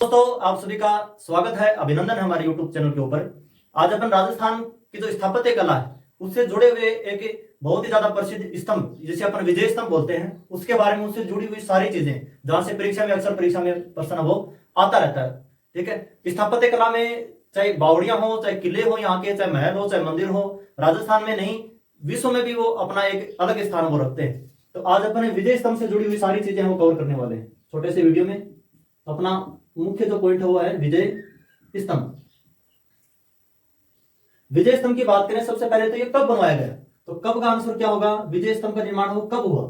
दोस्तों आप सभी का स्वागत है, अभिनंदन है हमारे YouTube चैनल के ऊपर। आज अपन राजस्थान की जो स्थापत्य कला है उससे जुड़े हुए एक बहुत ही ज्यादा प्रसिद्ध स्तंभ जिसे अपन विजय स्तंभ बोलते हैं उसके बारे में, उससे जुड़ी हुई सारी चीजें जहां से परीक्षा में अक्सर परीक्षा में प्रश्न वो आता रहता है। ठीक है, स्थापत्य कला में चाहे बावड़ियां हो, चाहे किले हो यहाँ के, चाहे महल हो, चाहे मंदिर हो, राजस्थान में नहीं विश्व में भी वो अपना एक अलग स्थान वो रखते हैं। तो आज अपन विजय स्तंभ से जुड़ी हुई सारी चीजें वो कवर करने वाले हैं छोटे से वीडियो में। अपना मुख्य जो पॉइंट है वो है विजय स्तंभ। विजय स्तंभ की बात करें सबसे पहले तो ये कब बनवाया गया, तो कब का आंसर क्या होगा, विजय स्तंभ का निर्माण हो कब हुआ,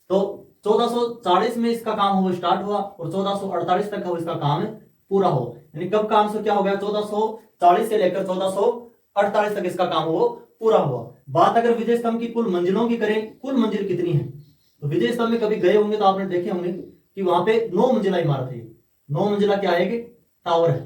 तो 1440 में इसका काम हो स्टार्ट हुआ और 1448 तक हो इसका काम पूरा हो। यानी कब का आंसर क्या हो गया, 1440 से लेकर 1448 तक इसका काम हो पूरा हुआ। बात अगर विजय स्तंभ की कुल मंजिलों की करें, कुल मंजिल कितनी है, तो विजय स्तंभ में कभी गए होंगे तो आपने देखे होंगे कि वहां पे 9 मंजिला इमारत है। 9 मंजिला क्या है कि टावर है।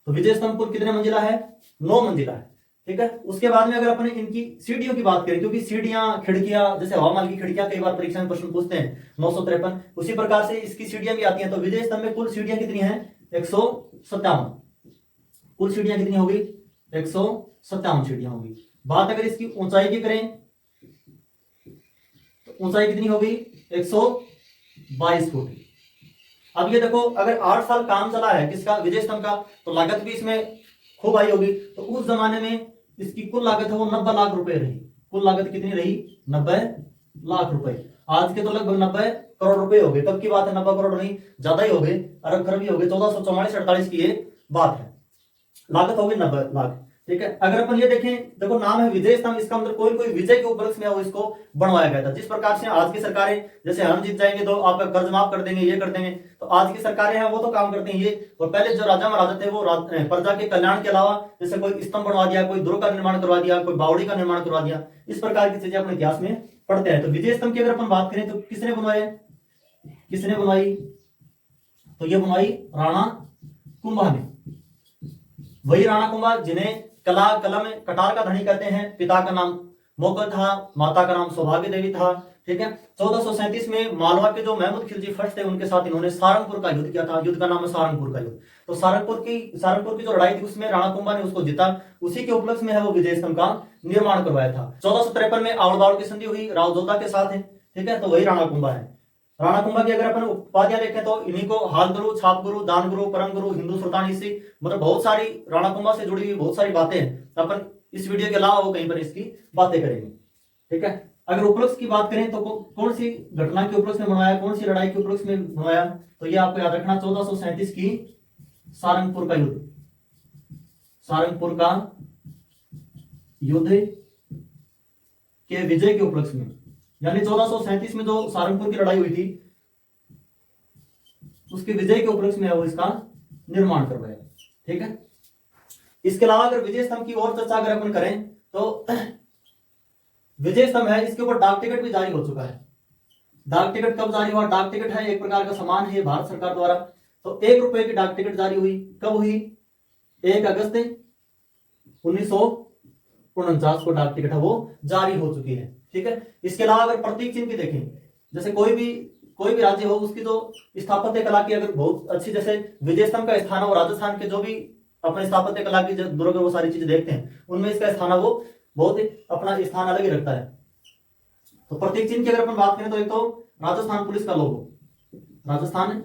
तो विजय स्तंभ कुल कितने मंजिला है, 9 मंजिला है। ठीक है, उसके बाद में अगर अपन इनकी सीढ़ियों की बात करें, क्योंकि सीढ़ियां खिड़कियां जैसे हवा महल की खिड़कियां कई बार परीक्षा में प्रश्न पूछते हैं 953, उसी प्रकार से इसकी सीढ़ियां भी आती हैं। तो विजय स्तंभ में कुल सीढ़ियां कितनी है, 157। कुल सीढ़ियां कितनी होगी, 157 सीढ़ियां होगी। बात अगर इसकी ऊंचाई की करें तो ऊंचाई कितनी होगी, 122 फुट। अब ये देखो, अगर 8 साल काम चला है किसका, विजय स्तंभ का, तो लागत भी इसमें खूब आई होगी। तो उस जमाने में इसकी कुल लागत है वो 90 लाख रुपए रही। कुल लागत कितनी रही, 90 लाख रुपए। आज के तो लगभग 90 करोड़ रुपए हो गए। तब की बात है, 90 करोड़ नहीं, ज्यादा ही हो गए, अरब खरब ही हो गए। 1444-48 की ये बात है, लागत होगी 90 लाख। ठीक है, अगर अपन ये देखें, देखो नाम है विजय स्तंभ, इसका मतलब कोई कोई विजय के उपलक्ष्य में वो इसको बनवाया गया था। जिस प्रकार से आज की सरकारें जैसे हम जीत जाएंगे तो आपका कर्ज माफ कर देंगे, ये कर देंगे, तो आज की सरकारें हैं वो तो काम करते हैं ये। और पहले जो राजा महाराजा थे वो प्रजा के कल्याण के अलावा जैसे कोई स्तंभ बनवा दिया, कोई दुर्ग का निर्माण करवा दिया, कोई बावड़ी का निर्माण करवा दिया, इस प्रकार की चीजें अपने इतिहास में पढ़ते हैं। तो विजय स्तंभ की अगर अपन बात करें तो किसने बनवाया, किसने बनवाई, तो ये बनवाई राणा कुंभा ने। वही राणा कुंभा जिन्हें कला कलम कटार का धनी कहते हैं। पिता का नाम मोगल था, माता का नाम सौभाग्य देवी था। ठीक है, 1437 में मालवा के जो महमूद खिलजी फर्स्ट थे उनके साथ इन्होंने सारंगपुर का युद्ध किया था। युद्ध का नाम है सारंगपुर का युद्ध। तो सारंगपुर की जो लड़ाई थी उसमें राणा कुंभा ने उसको जीता। उसी के उपलक्ष्य में है वो विजय स्तंभ का निर्माण करवाया था। 1453 में आवड़ की संधि हुई राव जोधा के साथ है। ठीक है, तो वही राणा कुंभा है। राणा कुंभा की अगर अपन उपाधियां देखें तो इन्हीं को हाल गुरु, छाप गुरु, दान गुरु, परम गुरु, हिंदू सुल्तान, इसी मतलब बहुत सारी राणा कुंभा से जुड़ी हुई बहुत सारी बातें हैं। अपन इस वीडियो के अलावा वो कहीं पर इसकी बातें करेंगे। ठीक है, अगर उपलक्ष्य की बात करें तो कौन सी घटना के उपलक्ष्य में बनवाया, कौन सी लड़ाई के उपलक्ष्य में बनवाया, तो ये आपको याद रखना, 1437 की सारंगपुर का युद्ध। सारंगपुर का युद्ध के विजय के उपलक्ष्य में, यानी 1437 में जो सारंगपुर की लड़ाई हुई थी उसके विजय के उपलक्ष्य में वो इसका निर्माण करवाया। ठीक है, इसके अलावा अगर विजय स्तंभ की और चर्चा अगर अपन करें तो विजय स्तंभ है, इसके ऊपर डाक टिकट भी जारी हो चुका है। डाक टिकट कब जारी हुआ, डाक टिकट है एक प्रकार का सामान है भारत सरकार द्वारा। तो 1 रुपए की डाक टिकट जारी हुई, कब हुई, 1 अगस्त 1949 को डाक टिकट है वो जारी हो चुकी है। ठीक है, इसके अलावा अगर प्रतीक चिन्ह की देखें, जैसे कोई भी राज्य हो उसकी जो स्थापत्य कला की अगर बहुत अच्छी, जैसे विजय स्तंभ का स्थान हो, राजस्थान के जो भी अपने स्थापत्य कला की जो दुर्ग वो सारी चीजें देखते हैं उनमें इसका स्थान वो बहुत ही अपना स्थान अलग ही रखता है। तो प्रतीक चिन्ह की अगर अपन बात करें तो एक तो राजस्थान पुलिस का लोगो, राजस्थान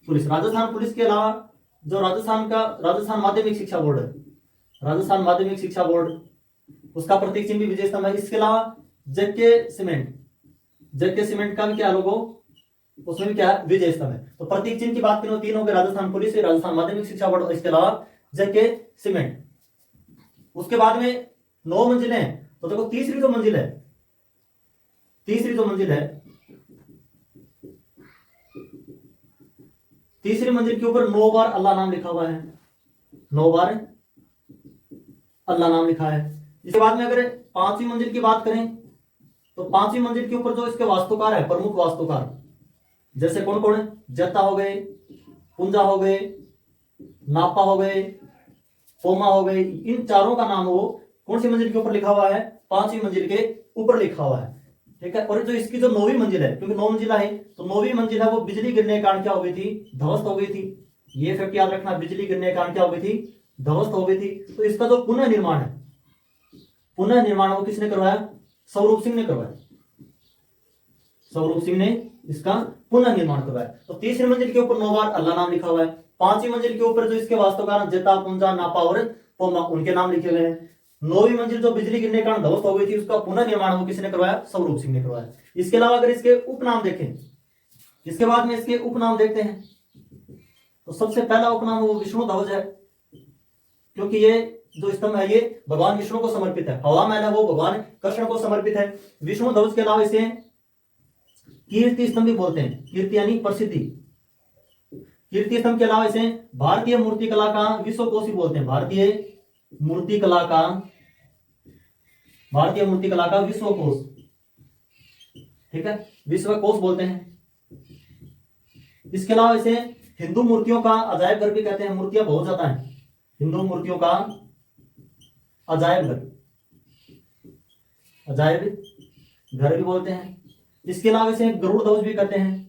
पुलिस के अलावा जो राजस्थान माध्यमिक शिक्षा बोर्ड है, राजस्थान माध्यमिक शिक्षा बोर्ड, उसका प्रतीक चिन्ह भी विजय स्तंभ है। इसके अलावा जेके सीमेंट का भी क्या लोगो, उसमें भी क्या है, विजय स्तंभ है। तो प्रतीक चिन्ह की बात करें तो 3 हो गए, राजस्थान पुलिस, राजस्थान माध्यमिक शिक्षा बोर्ड, इसके अलावा जेके सीमेंट। उसके बाद में 9 मंजिलें हैं, तो देखो तीसरी जो मंजिल है, तीसरी मंजिल के ऊपर 9 बार अल्लाह नाम लिखा हुआ है, 9 बार अल्लाह नाम लिखा है। इसके बाद में अगर 5वीं मंजिल की बात करें तो 5वीं मंजिल के ऊपर जो इसके वास्तुकार है, प्रमुख वास्तुकार, जैसे कौन कौन है, जत्ता हो गए, पुंजा हो गए, नापा हो गए, पोमा हो गए, इन चारों का नाम वो कौन सी मंजिल के ऊपर लिखा हुआ है, 5वीं मंजिल के ऊपर लिखा हुआ है। ठीक है। और जो इसकी जो 9वीं मंजिल है, क्योंकि 9 मंजिला है, तो 9वीं मंजिल है वो बिजली गिरने के कारण क्या हो गई थी, ध्वस्त हो गई थी। ये फैक्ट याद रखना, बिजली गिरने के कारण क्या हो गई थी, ध्वस्त हो गई थी। तो इसका जो पुनः निर्माण है, पुनः निर्माण वो किसने करवाया, स्वरूप सिंह ने करवाया। स्वरूप सिंह ने इसका पुनः निर्माण करवाया। तो तीसरी मंजिल के ऊपर 9 बार अल्लाह नाम लिखा हुआ है। 5वीं मंजिल के ऊपर जो इसके वास्तुकार जेता, पुंजा, नापा और पोमा, उनके नाम लिखे हुए हैं। 9वीं मंजिल जो बिजली गिरने के कारण ध्वस्त हो गई थी, उसका पुनः निर्माण वो किसने करवाया, स्वरूप सिंह ने करवाया। इसके अलावा अगर इसके उपनाम देखें, इसके बाद में इसके उपनाम देखते हैं, तो सबसे पहला उपनाम वो विष्णु ध्वज है, क्योंकि ये जो स्तंभ है ये भगवान विष्णु को समर्पित है। हवा महल है वो भगवान कृष्ण को समर्पित है। विष्णु ध्वज के अलावा इसे कीर्ति स्तंभ भी बोलते हैं। कीर्ति यानी प्रसिद्धि। कीर्ति स्तंभ के अलावा इसे भारतीय मूर्तिकला का विश्वकोश बोलते हैं। भारतीय मूर्तिकला का विश्वकोश, ठीक है, विश्वकोश बोलते हैं। इसके अलावा इसे हिंदू मूर्तियों का अजायब घर भी कहते हैं। मूर्तियां बहुत ज्यादा हैं, हिंदू मूर्तियों का अजायब घर भी बोलते हैं। इसके अलावा इसे गरुड़ ध्वज भी कहते हैं।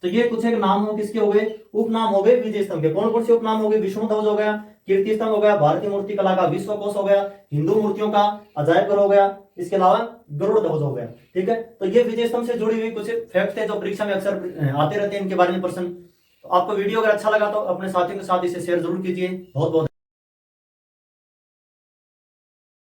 तो ये कुछ एक नाम हो, किसके हो गए, उपनाम हो गए विजय स्तंभ के। कौन कौन से उपनाम हो गए, विष्णु ध्वज हो गया, कीर्ति स्तंभ हो गया, भारतीय मूर्ति कला का विश्वकोश हो गया, हिंदू मूर्तियों का अजायब घर हो गया, इसके अलावा गरुड़ ध्वज हो गया। ठीक है। तो ये विजय स्तंभ से जुड़ी हुई कुछ फैक्ट है जो परीक्षा में अक्सर आते रहते हैं, इनके बारे में प्रश्न। तो आपको वीडियो अगर अच्छा लगा तो अपने साथियों के साथ इसे शेयर जरूर कीजिए। बहुत बहुत